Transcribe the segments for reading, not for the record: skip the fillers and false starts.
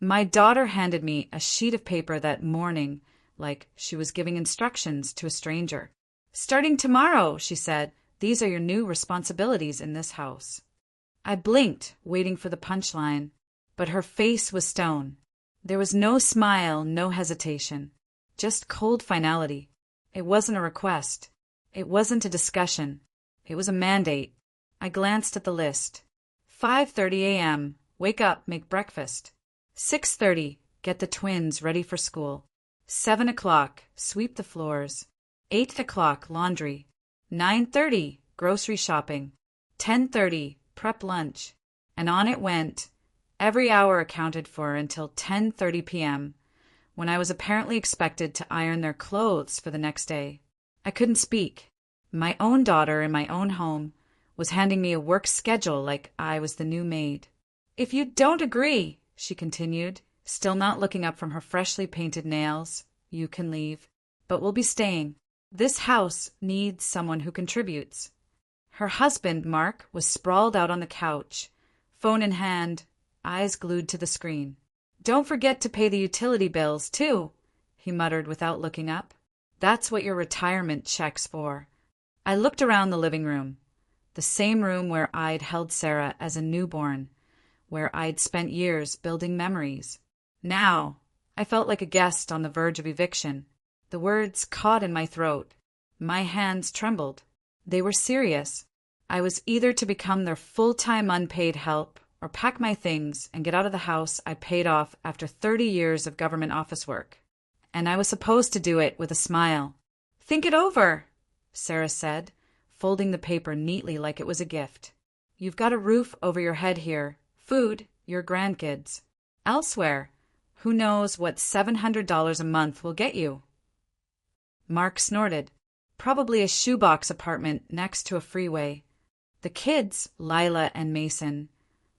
My daughter handed me a sheet of paper that morning, like she was giving instructions to a stranger. "Starting tomorrow," she said, "these are your new responsibilities in this house." I blinked, waiting for the punchline, but her face was stone. There was no smile, no hesitation, just cold finality. It wasn't a request. It wasn't a discussion. It was a mandate. I glanced at the list. 5:30 a.m. Wake up, make breakfast. 6:30. Get the twins ready for school. 7 o'clock. Sweep the floors. 8 o'clock. Laundry. 9:30. Grocery shopping. 10:30. Prep lunch. And on it went. Every hour accounted for until 10:30 p.m., when I was apparently expected to iron their clothes for the next day. I couldn't speak. My own daughter in my own home was handing me a work schedule like I was the new maid. "If you don't agree," she continued, still not looking up from her freshly painted nails, "you can leave. But we'll be staying. This house needs someone who contributes." Her husband, Mark, was sprawled out on the couch, phone in hand, eyes glued to the screen. "Don't forget to pay the utility bills, too," he muttered without looking up. "That's what your retirement check's for." I looked around the living room, the same room where I'd held Sarah as a newborn, where I'd spent years building memories. Now, I felt like a guest on the verge of eviction. The words caught in my throat. My hands trembled. They were serious. I was either to become their full-time unpaid help or pack my things and get out of the house I paid off after 30 years of government office work. And I was supposed to do it with a smile. "Think it over," Sarah said, folding the paper neatly like it was a gift. "You've got a roof over your head here, food, your grandkids. Elsewhere, who knows what $700 a month will get you?" Mark snorted. "Probably a shoebox apartment next to a freeway." The kids, Lila and Mason,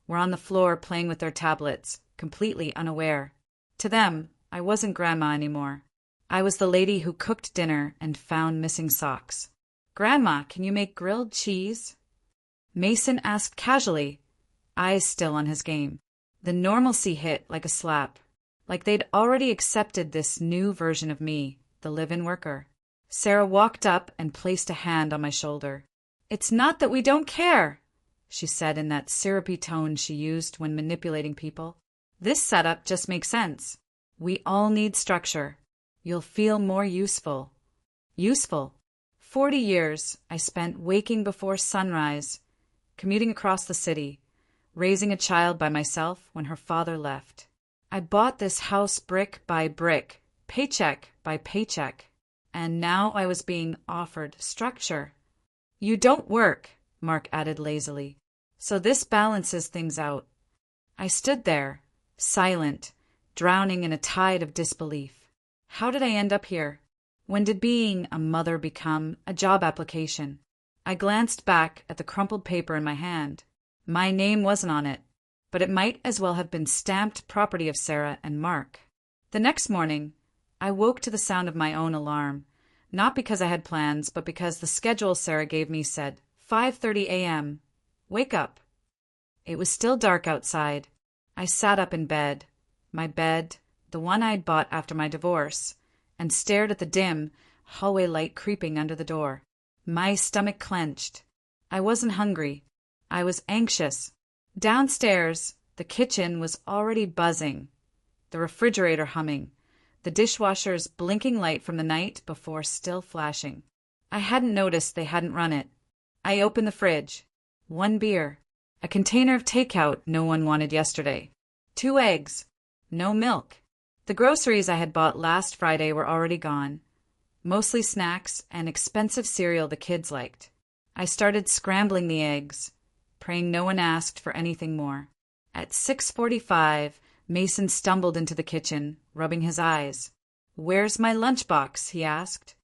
were on the floor playing with their tablets, completely unaware. To them, I wasn't Grandma anymore. I was the lady who cooked dinner and found missing socks. "Grandma, can you make grilled cheese?" Mason asked casually, eyes still on his game. The normalcy hit like a slap, like they'd already accepted this new version of me, the live-in worker. Sarah walked up and placed a hand on my shoulder. "It's not that we don't care," she said in that syrupy tone she used when manipulating people. "This setup just makes sense. We all need structure. You'll feel more useful." Useful. 40 years I spent waking before sunrise, commuting across the city, raising a child by myself when her father left. I bought this house brick by brick, paycheck by paycheck, and now I was being offered structure. "You don't work," Mark added lazily, "so this balances things out." I stood there, silent, drowning in a tide of disbelief. How did I end up here? When did being a mother become a job application? I glanced back at the crumpled paper in my hand. My name wasn't on it, but it might as well have been stamped property of Sarah and Mark. The next morning, I woke to the sound of my own alarm, not because I had plans, but because the schedule Sarah gave me said 5:30 a.m. Wake up. It was still dark outside. I sat up in bed, my bed, the one I'd bought after my divorce, and stared at the dim hallway light creeping under the door. My stomach clenched. I wasn't hungry. I was anxious. Downstairs, the kitchen was already buzzing, the refrigerator humming, the dishwasher's blinking light from the night before still flashing. I hadn't noticed they hadn't run it. I opened the fridge. 1 beer. A container of takeout no one wanted yesterday. 2 eggs. No milk. The groceries I had bought last Friday were already gone. Mostly snacks and expensive cereal the kids liked. I started scrambling the eggs, praying no one asked for anything more. At 6:45, Mason stumbled into the kitchen, rubbing his eyes. "Where's my lunchbox?" he asked.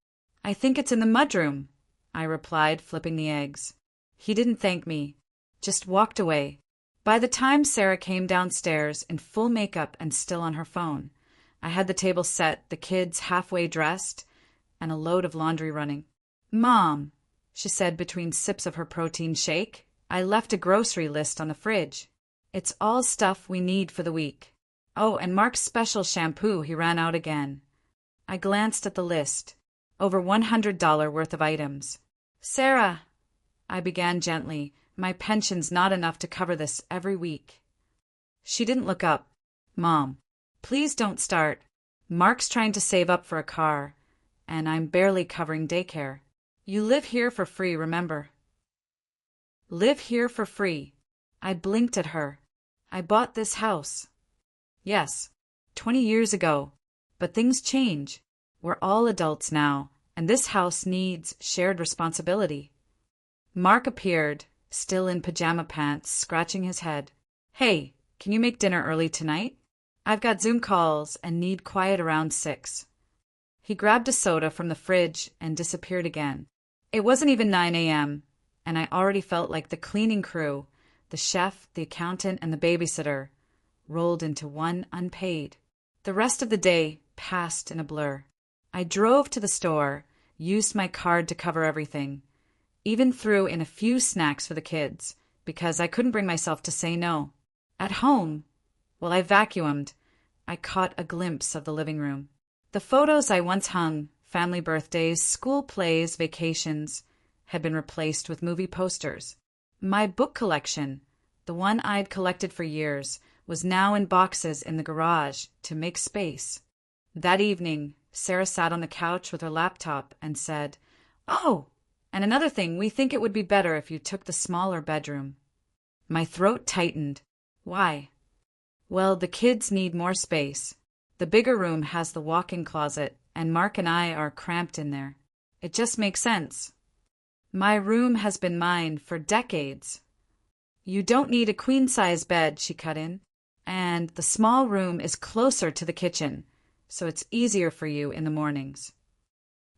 "I think it's in the mudroom," I replied, flipping the eggs. He didn't thank me, just walked away. By the time Sarah came downstairs in full makeup and still on her phone, I had the table set, the kids halfway dressed, and a load of laundry running. "Mom," she said between sips of her protein shake, "I left a grocery list on the fridge. It's all stuff we need for the week." Oh, and Mark's special shampoo, he ran out again. I glanced at the list. Over $100 worth of items. Sarah, I began gently, my pension's not enough to cover this every week. She didn't look up. Mom, please don't start. Mark's trying to save up for a car, and I'm barely covering daycare. You live here for free, remember? Live here for free. I blinked at her. I bought this house. Yes, 20 years ago. But things change. We're all adults now, and this house needs shared responsibility. Mark appeared, still in pajama pants, scratching his head. Hey, can you make dinner early tonight? I've got Zoom calls and need quiet around 6. He grabbed a soda from the fridge and disappeared again. It wasn't even 9 a.m., and I already felt like the cleaning crew, the chef, the accountant, and the babysitter, rolled into one unpaid. The rest of the day passed in a blur. I drove to the store, used my card to cover everything, even threw in a few snacks for the kids, because I couldn't bring myself to say no. At home, while I vacuumed, I caught a glimpse of the living room. The photos I once hung, family birthdays, school plays, vacations, had been replaced with movie posters. My book collection, the one I'd collected for years, was now in boxes in the garage to make space. That evening, Sarah sat on the couch with her laptop and said, "Oh, and another thing, we think it would be better if you took the smaller bedroom." My throat tightened. Why? Well, the kids need more space. The bigger room has the walk-in closet, and Mark and I are cramped in there. It just makes sense. My room has been mine for decades. You don't need a queen-size bed, she cut in. And the small room is closer to the kitchen, so it's easier for you in the mornings.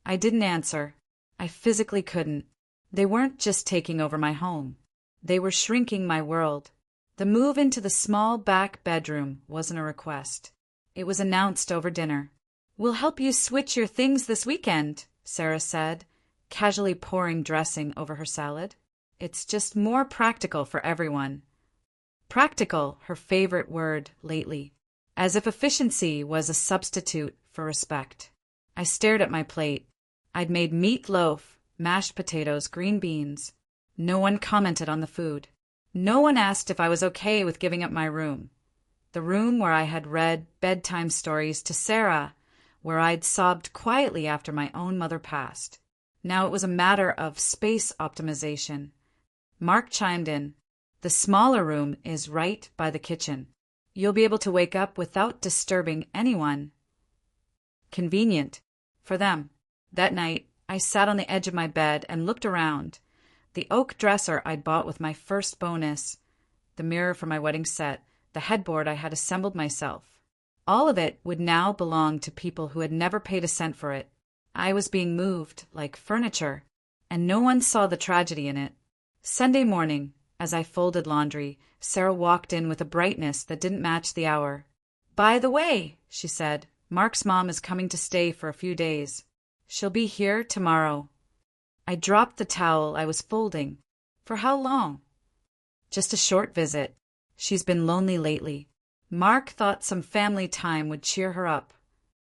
I didn't answer. I physically couldn't. They weren't just taking over my home. They were shrinking my world. The move into the small back bedroom wasn't a request. It was announced over dinner. "We'll help you switch your things this weekend," Sarah said, casually pouring dressing over her salad. "It's just more practical for everyone." Practical, her favorite word lately. As if efficiency was a substitute for respect. I stared at my plate. I'd made meatloaf, mashed potatoes, green beans. No one commented on the food. No one asked if I was okay with giving up my room. The room where I had read bedtime stories to Sarah, where I'd sobbed quietly after my own mother passed. Now it was a matter of space optimization. Mark chimed in. "The smaller room is right by the kitchen. You'll be able to wake up without disturbing anyone." Convenient. For them. That night, I sat on the edge of my bed and looked around. The oak dresser I'd bought with my first bonus, the mirror for my wedding set, the headboard I had assembled myself. All of it would now belong to people who had never paid a cent for it. I was being moved like furniture, and no one saw the tragedy in it. Sunday morning, as I folded laundry, Sarah walked in with a brightness that didn't match the hour. "By the way," she said, "Mark's mom is coming to stay for a few days. She'll be here tomorrow." I dropped the towel I was folding. "For how long?" "Just a short visit. She's been lonely lately. Mark thought some family time would cheer her up."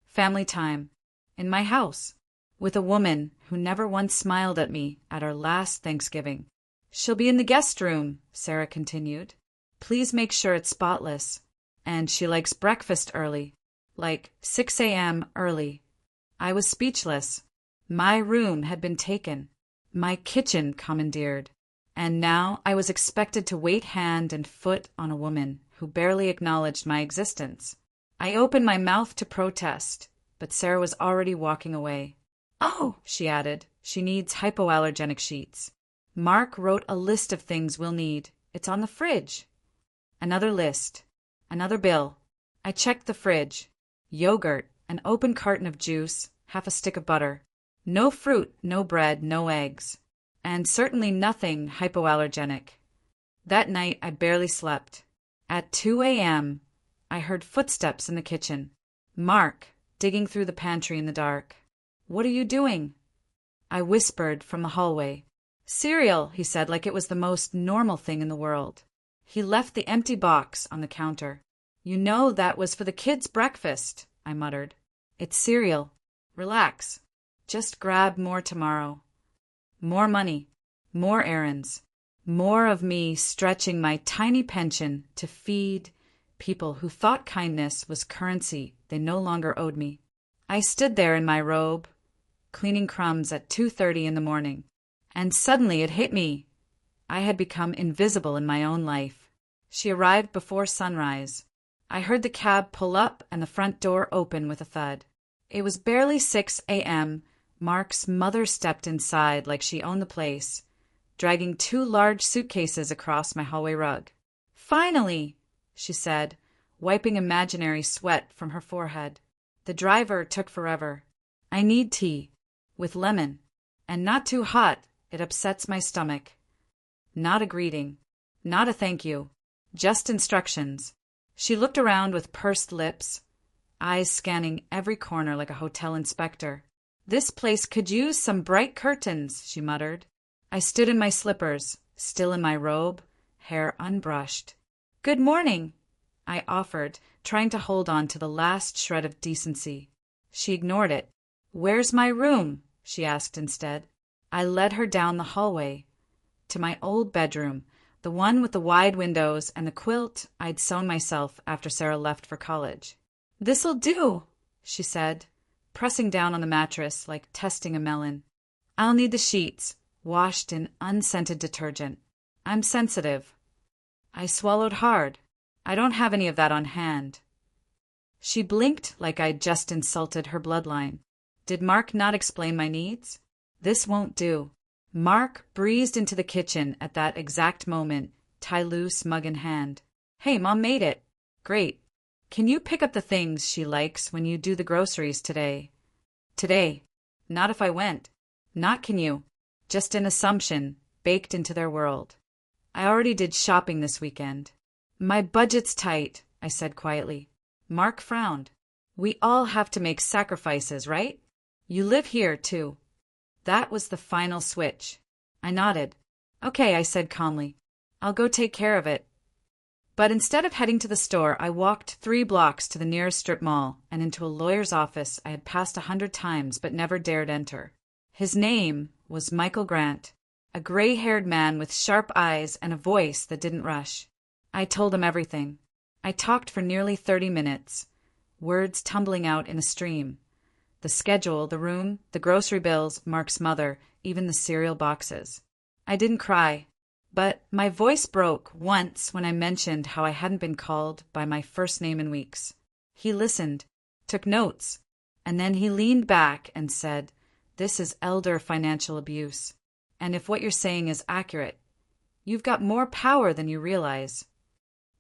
Family time. In my house. With a woman who never once smiled at me at our last Thanksgiving. "She'll be in the guest room," Sarah continued. "Please make sure it's spotless. And she likes breakfast early. Like 6 a.m. early." I was speechless. My room had been taken. My kitchen commandeered. And now I was expected to wait hand and foot on a woman who barely acknowledged my existence. I opened my mouth to protest, but Sarah was already walking away. "Oh," she added, "she needs hypoallergenic sheets. Mark wrote a list of things we'll need. It's on the fridge." Another list. Another bill. I checked the fridge. Yogurt, an open carton of juice, half a stick of butter. No fruit, no bread, no eggs. And certainly nothing hypoallergenic. That night I barely slept. At 2 a.m., I heard footsteps in the kitchen. Mark, digging through the pantry in the dark. "What are you doing?" I whispered from the hallway. "Cereal," he said, like it was the most normal thing in the world. He left the empty box on the counter. You know that was for the kids' breakfast, I muttered. It's cereal. Relax. Just grab more tomorrow. More money. More errands. More of me stretching my tiny pension to feed people who thought kindness was currency they no longer owed me. I stood there in my robe, cleaning crumbs at 2:30 in the morning, and suddenly it hit me. I had become invisible in my own life. She arrived before sunrise. I heard the cab pull up and the front door open with a thud. It was barely 6 a.m. Mark's mother stepped inside like she owned the place, dragging 2 large suitcases across my hallway rug. Finally, she said, wiping imaginary sweat from her forehead. The driver took forever. I need tea, with lemon, and not too hot, it upsets my stomach. Not a greeting, not a thank you, just instructions. She looked around with pursed lips, eyes scanning every corner like a hotel inspector. This place could use some bright curtains, she muttered. I stood in my slippers, still in my robe, hair unbrushed. Good morning, I offered, trying to hold on to the last shred of decency. She ignored it. Where's my room? She asked instead. I led her down the hallway, to my old bedroom, the one with the wide windows and the quilt I'd sewn myself after Sarah left for college. This'll do, she said, pressing down on the mattress like testing a melon. I'll need the sheets, washed in unscented detergent. I'm sensitive. I swallowed hard. I don't have any of that on hand. She blinked like I'd just insulted her bloodline. Did Mark not explain my needs? This won't do. Mark breezed into the kitchen at that exact moment, tie loose, mug in hand. Hey, Mom made it. Great. Can you pick up the things she likes when you do the groceries today? Today. Not if I went. Not can you. Just an assumption, baked into their world. I already did shopping this weekend. My budget's tight, I said quietly. Mark frowned. We all have to make sacrifices, right? You live here, too. That was the final switch. I nodded. Okay, I said calmly. I'll go take care of it. But instead of heading to the store, I walked 3 blocks to the nearest strip mall and into a lawyer's office I had passed 100 times but never dared enter. His name was Michael Grant, a gray-haired man with sharp eyes and a voice that didn't rush. I told him everything. I talked for nearly 30 minutes, words tumbling out in a stream. The schedule, the room, the grocery bills, Mark's mother, even the cereal boxes. I didn't cry, but my voice broke once when I mentioned how I hadn't been called by my first name in weeks. He listened, took notes, and then he leaned back and said, "This is elder financial abuse, and if what you're saying is accurate, you've got more power than you realize."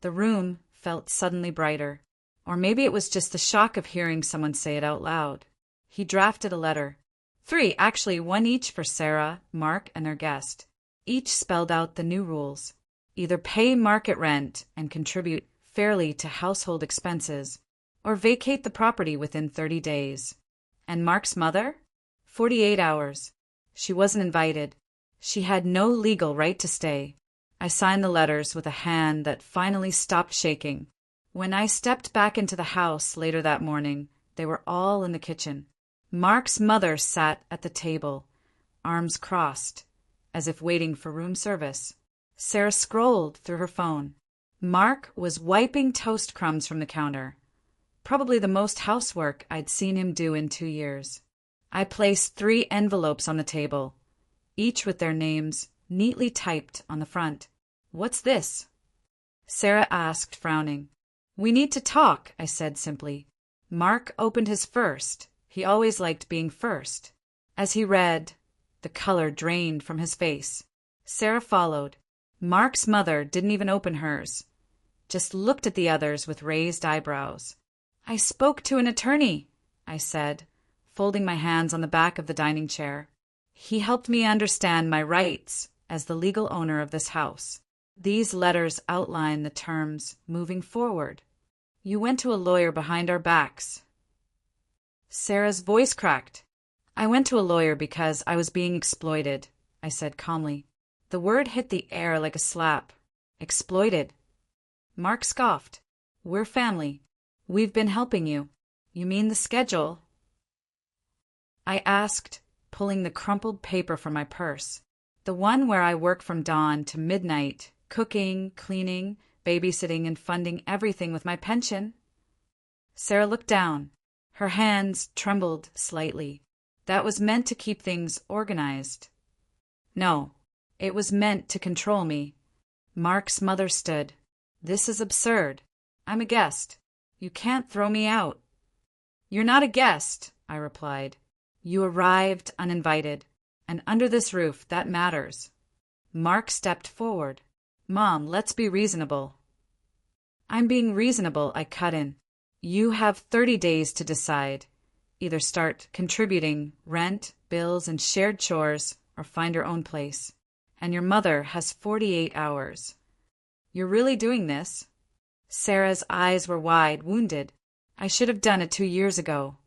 The room felt suddenly brighter, or maybe it was just the shock of hearing someone say it out loud. He drafted a letter. 3, actually, 1 each for Sarah, Mark, and their guest. Each spelled out the new rules. Either pay market rent and contribute fairly to household expenses, or vacate the property within 30 days. And Mark's mother? 48 hours. She wasn't invited. She had no legal right to stay. I signed the letters with a hand that finally stopped shaking. When I stepped back into the house later that morning, they were all in the kitchen. Mark's mother sat at the table, arms crossed, as if waiting for room service. Sarah scrolled through her phone. Mark was wiping toast crumbs from the counter, probably the most housework I'd seen him do in 2 years. I placed 3 envelopes on the table, each with their names neatly typed on the front. "What's this?" Sarah asked, frowning. "We need to talk," I said simply. Mark opened his first. He always liked being first. As he read, the color drained from his face. Sarah followed. Mark's mother didn't even open hers, just looked at the others with raised eyebrows. "I spoke to an attorney," I said, folding my hands on the back of the dining chair. "He helped me understand my rights as the legal owner of this house. These letters outline the terms moving forward. You went to a lawyer behind our backs." Sarah's voice cracked. "I went to a lawyer because I was being exploited," I said calmly. The word hit the air like a slap. Exploited. Mark scoffed. We're family. We've been helping you. You mean the schedule? I asked, pulling the crumpled paper from my purse. The one where I work from dawn to midnight, cooking, cleaning, babysitting, and funding everything with my pension. Sarah looked down. Her hands trembled slightly. That was meant to keep things organized. No, it was meant to control me. Mark's mother stood. This is absurd. I'm a guest. You can't throw me out. You're not a guest, I replied. You arrived uninvited, and under this roof, that matters. Mark stepped forward. Mom, let's be reasonable. I'm being reasonable, I cut in. You have 30 days to decide. Either start contributing rent, bills, and shared chores, or find your own place. And your mother has 48 hours. You're really doing this? Sarah's eyes were wide, wounded. I should have done it 2 years ago.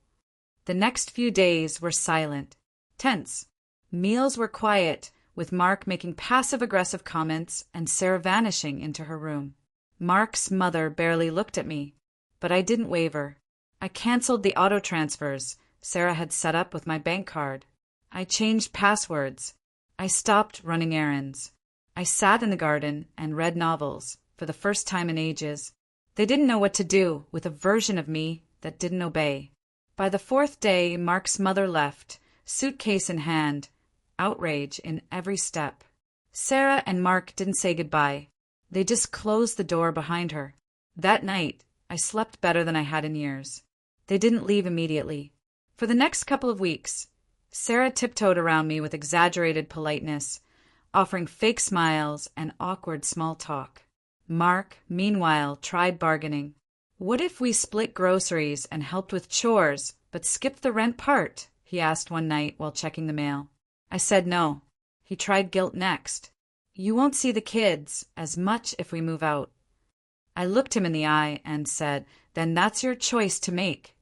The next few days were silent, tense. Meals were quiet, with Mark making passive-aggressive comments and Sarah vanishing into her room. Mark's mother barely looked at me, but I didn't waver. I canceled the auto transfers Sarah had set up with my bank card. I changed passwords. I stopped running errands. I sat in the garden and read novels for the first time in ages. They didn't know what to do with a version of me that didn't obey. By the 4th day, Mark's mother left, suitcase in hand, outrage in every step. Sarah and Mark didn't say goodbye. They just closed the door behind her. That night, I slept better than I had in years. They didn't leave immediately. For the next couple of weeks, Sarah tiptoed around me with exaggerated politeness, offering fake smiles and awkward small talk. Mark, meanwhile, tried bargaining. What if we split groceries and helped with chores, but skipped the rent part? He asked one night while checking the mail. I said no. He tried guilt next. You won't see the kids as much if we move out. I looked him in the eye and said, then that's your choice to make.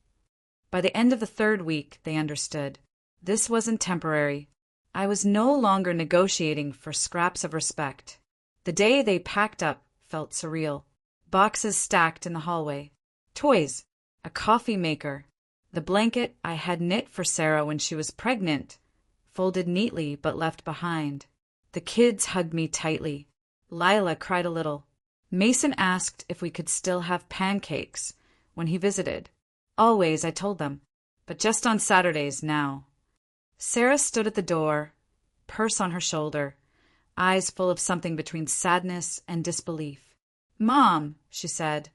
By the end of the 3rd week, they understood. This wasn't temporary. I was no longer negotiating for scraps of respect. The day they packed up felt surreal. Boxes stacked in the hallway. Toys. A coffee maker. The blanket I had knit for Sarah when she was pregnant, folded neatly but left behind. The kids hugged me tightly. Lila cried a little. Mason asked if we could still have pancakes when he visited. Always, I told them, but just on Saturdays now. Sarah stood at the door, purse on her shoulder, eyes full of something between sadness and disbelief. Mom, she said,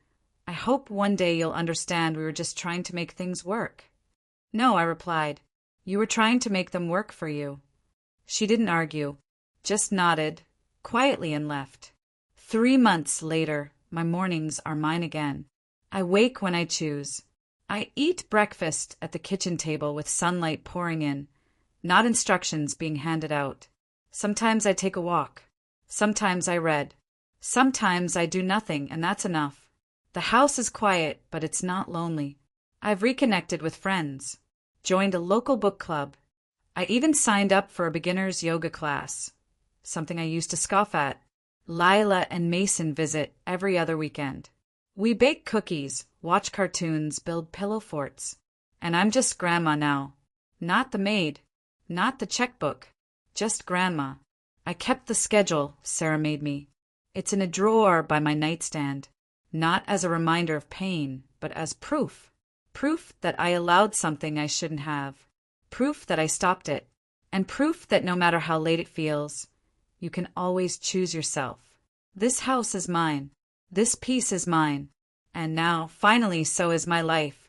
I hope one day you'll understand we were just trying to make things work. No, I replied. You were trying to make them work for you. She didn't argue, just nodded, quietly, and left. 3 months later, my mornings are mine again. I wake when I choose. I eat breakfast at the kitchen table with sunlight pouring in, not instructions being handed out. Sometimes I take a walk. Sometimes I read. Sometimes I do nothing, and that's enough. The house is quiet, but it's not lonely. I've reconnected with friends, joined a local book club. I even signed up for a beginner's yoga class, something I used to scoff at. Lila and Mason visit every other weekend. We bake cookies, watch cartoons, build pillow forts. And I'm just grandma now. Not the maid, not the checkbook, just grandma. I kept the schedule Sarah made me. It's in a drawer by my nightstand, not as a reminder of pain, but as proof. Proof that I allowed something I shouldn't have. Proof that I stopped it. And proof that no matter how late it feels, you can always choose yourself. This house is mine. This peace is mine. And now, finally, so is my life.